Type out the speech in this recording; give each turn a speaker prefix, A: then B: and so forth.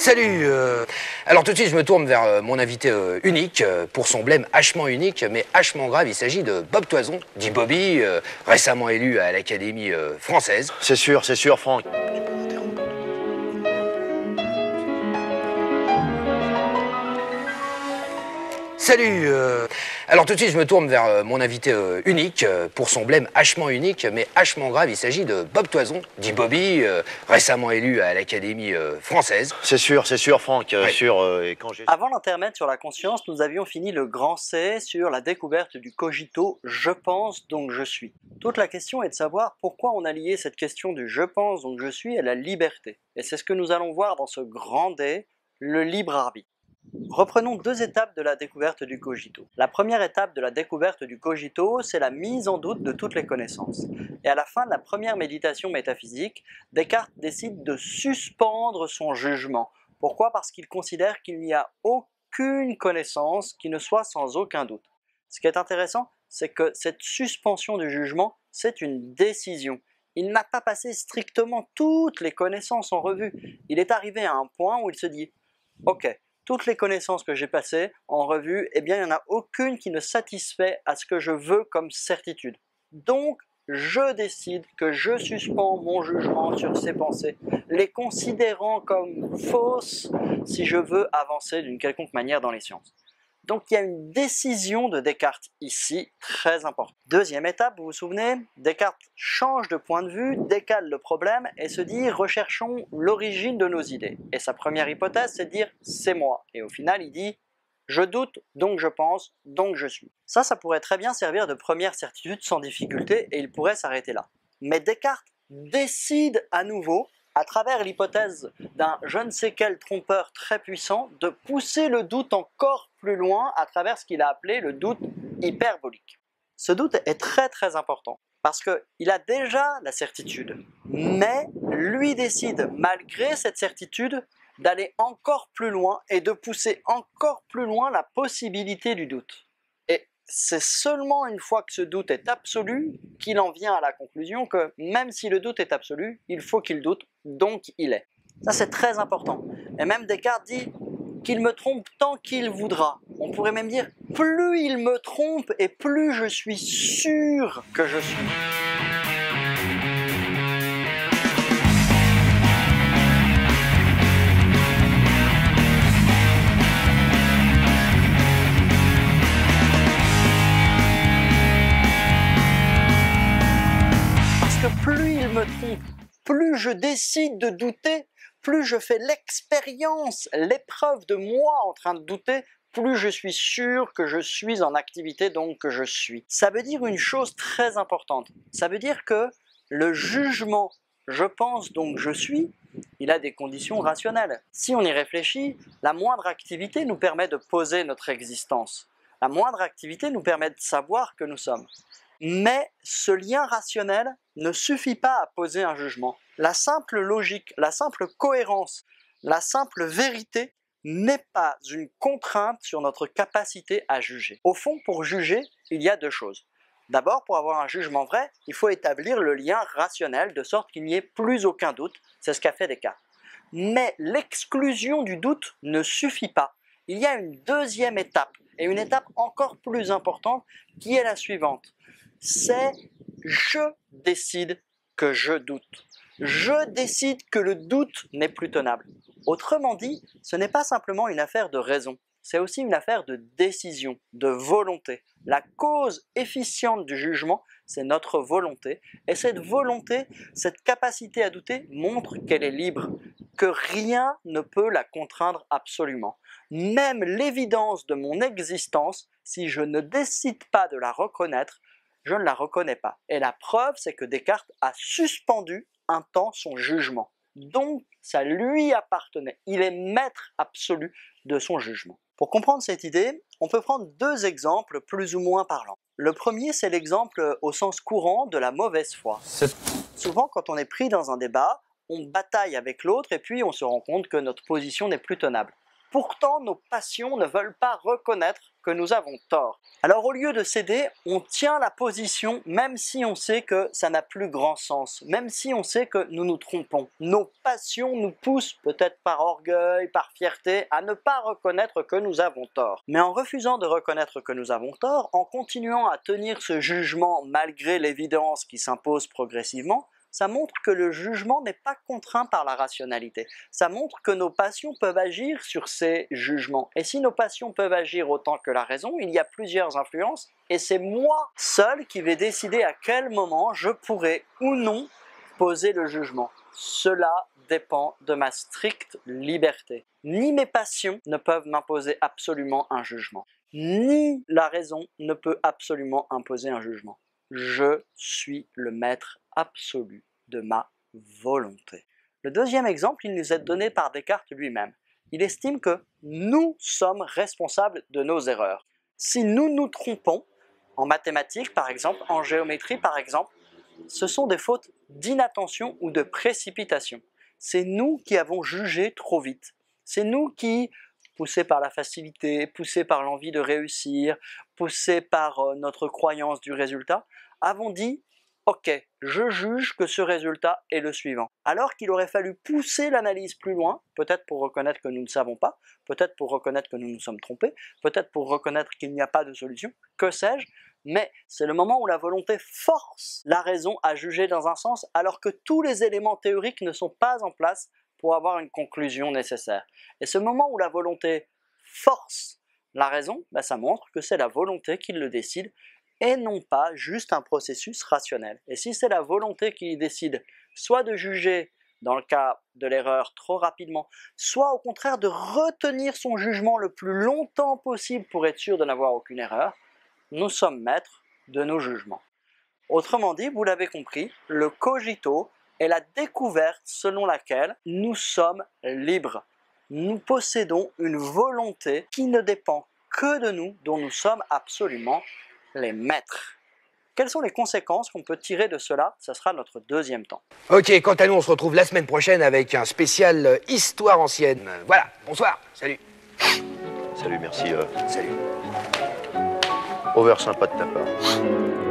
A: Salut Alors tout de suite je me tourne vers mon invité unique, pour son blême hachement unique, mais hachement grave. Il s'agit de Bob Toison, dit Bobby, récemment élu à l'Académie française.
B: C'est sûr, Franck.
A: Salut Alors tout de suite je me tourne vers mon invité unique, pour son blême hachement unique, mais hachement grave. Il s'agit de Bob Toison, dit Bobby, récemment élu à l'Académie française.
B: C'est sûr, Franck.
A: Oui.
B: Et quand j'ai...
C: Avant l'intermède sur la conscience, nous avions fini le grand C sur la découverte du cogito « je pense donc je suis ». Toute la question est de savoir pourquoi on a lié cette question du « je pense donc je suis » à la liberté. Et c'est ce que nous allons voir dans ce grand D, le libre arbitre. Reprenons deux étapes de la découverte du cogito. La première étape de la découverte du cogito, c'est la mise en doute de toutes les connaissances. Et à la fin de la première méditation métaphysique, Descartes décide de suspendre son jugement. Pourquoi? Parce qu'il considère qu'il n'y a aucune connaissance qui ne soit sans aucun doute. Ce qui est intéressant, c'est que cette suspension du jugement, c'est une décision. Il n'a pas passé strictement toutes les connaissances en revue. Il est arrivé à un point où il se dit « Ok, toutes les connaissances que j'ai passées en revue, eh bien il n'y en a aucune qui ne satisfait à ce que je veux comme certitude. Donc, je décide que je suspends mon jugement sur ces pensées, les considérant comme fausses si je veux avancer d'une quelconque manière dans les sciences. » Donc il y a une décision de Descartes ici, très importante. Deuxième étape, vous vous souvenez, Descartes change de point de vue, décale le problème et se dit « recherchons l'origine de nos idées ». Et sa première hypothèse, c'est de dire « c'est moi ». Et au final, il dit « je doute, donc je pense, donc je suis ». Ça pourrait très bien servir de première certitude sans difficulté et il pourrait s'arrêter là. Mais Descartes décide à nouveau, à travers l'hypothèse d'un je ne sais quel trompeur très puissant, de pousser le doute encore plus loin à travers ce qu'il a appelé le doute hyperbolique. Ce doute est très important, parce qu'il a déjà la certitude, mais lui décide, malgré cette certitude, d'aller encore plus loin et de pousser encore plus loin la possibilité du doute. Et c'est seulement une fois que ce doute est absolu qu'il en vient à la conclusion que même si le doute est absolu, il faut qu'il doute, donc il est. Ça c'est très important. Et même Descartes dit qu'il me trompe tant qu'il voudra. On pourrait même dire plus il me trompe et plus je suis sûr que je suis. Plus il me trompe, plus je décide de douter, plus je fais l'expérience, l'épreuve de moi en train de douter, plus je suis sûr que je suis en activité, donc que je suis. Ça veut dire une chose très importante. Ça veut dire que le jugement « je pense donc je suis », il a des conditions rationnelles. Si on y réfléchit, la moindre activité nous permet de poser notre existence. La moindre activité nous permet de savoir que nous sommes. Mais ce lien rationnel ne suffit pas à poser un jugement. La simple logique, la simple cohérence, la simple vérité n'est pas une contrainte sur notre capacité à juger. Au fond, pour juger, il y a deux choses. D'abord, pour avoir un jugement vrai, il faut établir le lien rationnel de sorte qu'il n'y ait plus aucun doute. C'est ce qu'a fait Descartes. Mais l'exclusion du doute ne suffit pas. Il y a une deuxième étape, et une étape encore plus importante, qui est la suivante. C'est « je décide que je doute ». Je décide que le doute n'est plus tenable. Autrement dit, ce n'est pas simplement une affaire de raison, c'est aussi une affaire de décision, de volonté. La cause efficiente du jugement, c'est notre volonté, et cette volonté, cette capacité à douter montre qu'elle est libre, que rien ne peut la contraindre absolument. Même l'évidence de mon existence, si je ne décide pas de la reconnaître, je ne la reconnais pas. Et la preuve, c'est que Descartes a suspendu un temps son jugement. Donc, ça lui appartenait. Il est maître absolu de son jugement. Pour comprendre cette idée, on peut prendre deux exemples plus ou moins parlants. Le premier, c'est l'exemple au sens courant de la mauvaise foi. Souvent, quand on est pris dans un débat, on bataille avec l'autre et puis on se rend compte que notre position n'est plus tenable. Pourtant, nos passions ne veulent pas reconnaître que nous avons tort. Alors au lieu de céder, on tient la position même si on sait que ça n'a plus grand sens, même si on sait que nous nous trompons. Nos passions nous poussent, peut-être par orgueil, par fierté, à ne pas reconnaître que nous avons tort. Mais en refusant de reconnaître que nous avons tort, en continuant à tenir ce jugement malgré l'évidence qui s'impose progressivement, ça montre que le jugement n'est pas contraint par la rationalité. Ça montre que nos passions peuvent agir sur ces jugements. Et si nos passions peuvent agir autant que la raison, il y a plusieurs influences, et c'est moi seul qui vais décider à quel moment je pourrai ou non poser le jugement. Cela dépend de ma stricte liberté. Ni mes passions ne peuvent m'imposer absolument un jugement, ni la raison ne peut absolument imposer un jugement. Je suis le maître absolu de ma volonté. Le deuxième exemple, il nous est donné par Descartes lui-même. Il estime que nous sommes responsables de nos erreurs. Si nous nous trompons, en mathématiques par exemple, en géométrie par exemple, ce sont des fautes d'inattention ou de précipitation. C'est nous qui avons jugé trop vite. C'est nous qui, poussés par la facilité, poussés par l'envie de réussir, poussés par notre croyance du résultat, avons dit « Ok, je juge que ce résultat est le suivant ». Alors qu'il aurait fallu pousser l'analyse plus loin, peut-être pour reconnaître que nous ne savons pas, peut-être pour reconnaître que nous nous sommes trompés, peut-être pour reconnaître qu'il n'y a pas de solution, que sais-je, mais c'est le moment où la volonté force la raison à juger dans un sens, alors que tous les éléments théoriques ne sont pas en place pour avoir une conclusion nécessaire. Et ce moment où la volonté force la raison, ça montre que c'est la volonté qui le décide, et non pas juste un processus rationnel. Et si c'est la volonté qui décide soit de juger dans le cas de l'erreur trop rapidement, soit au contraire de retenir son jugement le plus longtemps possible pour être sûr de n'avoir aucune erreur, nous sommes maîtres de nos jugements. Autrement dit, vous l'avez compris, le cogito est la découverte selon laquelle nous sommes libres. Nous possédons une volonté qui ne dépend que de nous, dont nous sommes absolument les maîtres. Quelles sont les conséquences qu'on peut tirer de cela? Ce sera notre deuxième temps.
A: Ok, quant à nous, on se retrouve la semaine prochaine avec un spécial Histoire ancienne. Voilà, bonsoir, salut.
B: Salut, merci.
A: Salut.
B: Over sympa de ta part.